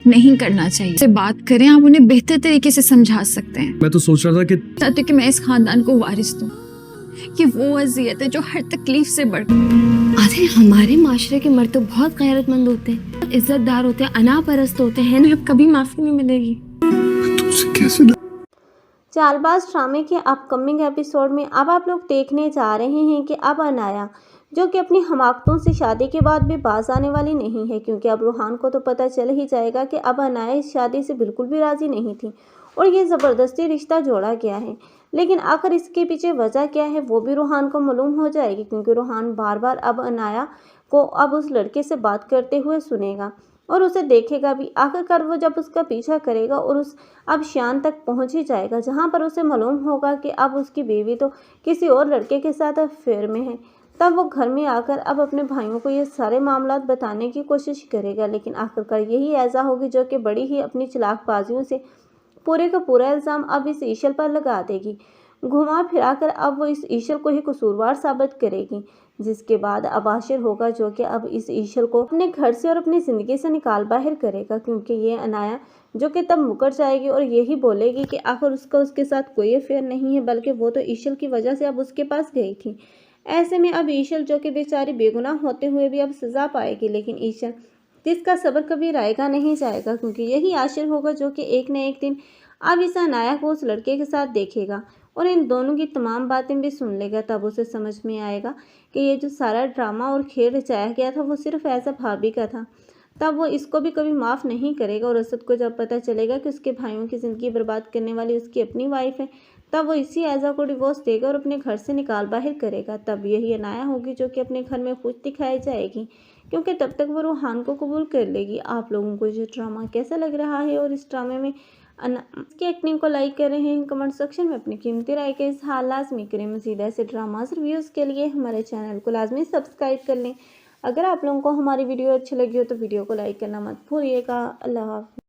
नहीं करना चाहिए। से बात करें, आप उन्हें बेहतर तरीके से समझा सकते हैं। मैं तो सोच रहा था कि चाहती हूँ कि मैं इस खानदान को वारिस दूँ। कि वो अजियत है जो हर तकलीफ से बढ़। आखिर हमारे माशरे के मर्द तो बहुत गैरतमंद होते हैं, इज्जतदार होते हैं, अनापरस्त होते हैं। अब कभी माफी नहीं मिलेगी। तुमसे कैसे चालबाज ड्रामे के अपकमिंग एपिसोड में अब आप लोग देखने जा रहे हैं कि अब अनाया जो कि अपनी हमाकतों से शादी के बाद भी बाज आने वाली नहीं है, क्योंकि अब रूहान को तो पता चल ही जाएगा कि अब अनाया इस शादी से बिल्कुल भी राज़ी नहीं थी और ये ज़बरदस्ती रिश्ता जोड़ा गया है। लेकिन आखिर इसके पीछे वजह क्या है वो भी रूहान को मालूम हो जाएगी, क्योंकि रूहान बार बार अब अनाया को अब उस लड़के से बात करते हुए सुनेगा और उसे देखेगा भी। आखिरकार वो जब उसका पीछा करेगा और उस अब शान तक पहुंच ही जाएगा, जहां पर उसे मालूम होगा कि अब उसकी बीवी तो किसी और लड़के के साथ अफेयर में है। तब वो घर में आकर अब अपने भाइयों को ये सारे मामलात बताने की कोशिश करेगा, लेकिन आखिरकार यही ऐसा होगी जो कि बड़ी ही अपनी चालाकबाजियों से पूरे का पूरा इल्ज़ाम अब इस ईशल पर लगा देगी। घुमा फिरा कर अब वो इस ईशल को ही कसूरवार साबित करेगी, जिसके बाद अब आशिर होगा जो कि अब इस ईशल को अपने घर से और अपनी ज़िंदगी से निकाल बाहर करेगा, क्योंकि ये अनाया जो कि तब मुकर जाएगी और यही बोलेगी कि आखिर उसका उसके साथ कोई अफेयर नहीं है, बल्कि वो तो ईशल की वजह से अब उसके पास गई थी। ऐसे में अब ईशल जो कि बेचारी बेगुनाह होते हुए भी अब सज़ा पाएगी, लेकिन ईशल जिसका सब्र कभी रायगा नहीं जाएगा, क्योंकि यही आशिर होगा जो कि एक न एक दिन अब इस अनाया को उस लड़के के साथ देखेगा और इन दोनों की तमाम बातें भी सुन लेगा। तब उसे समझ में आएगा कि ये जो सारा ड्रामा और खेल रचाया गया था वो सिर्फ ऐसा भाभी का था। तब वो इसको भी कभी माफ़ नहीं करेगा और असद को जब पता चलेगा कि उसके भाइयों की ज़िंदगी बर्बाद करने वाली उसकी अपनी वाइफ है, तब वो इसी ऐज़ा को डिवोर्स देगा और अपने घर से निकाल बाहर करेगा। तब यही अनाया होगी जो कि अपने घर में खुश दिखाई जाएगी, क्योंकि तब तक वो रूहान को कबूल कर लेगी। आप लोगों को ये ड्रामा कैसा लग रहा है और इस ड्रामे में की एक्टिंग को लाइक कर रहे हैं, कमेंट सेक्शन में अपनी कीमती राय का इज़हार लाजमी करें। मज़ीद ऐसे ड्रामास रिव्यूज़ के लिए हमारे चैनल को लाजमी सब्सक्राइब कर लें। अगर आप लोगों को हमारी वीडियो अच्छी लगी हो तो वीडियो को लाइक करना मत भूलिएगा। अल्लाह हाफ़िज़।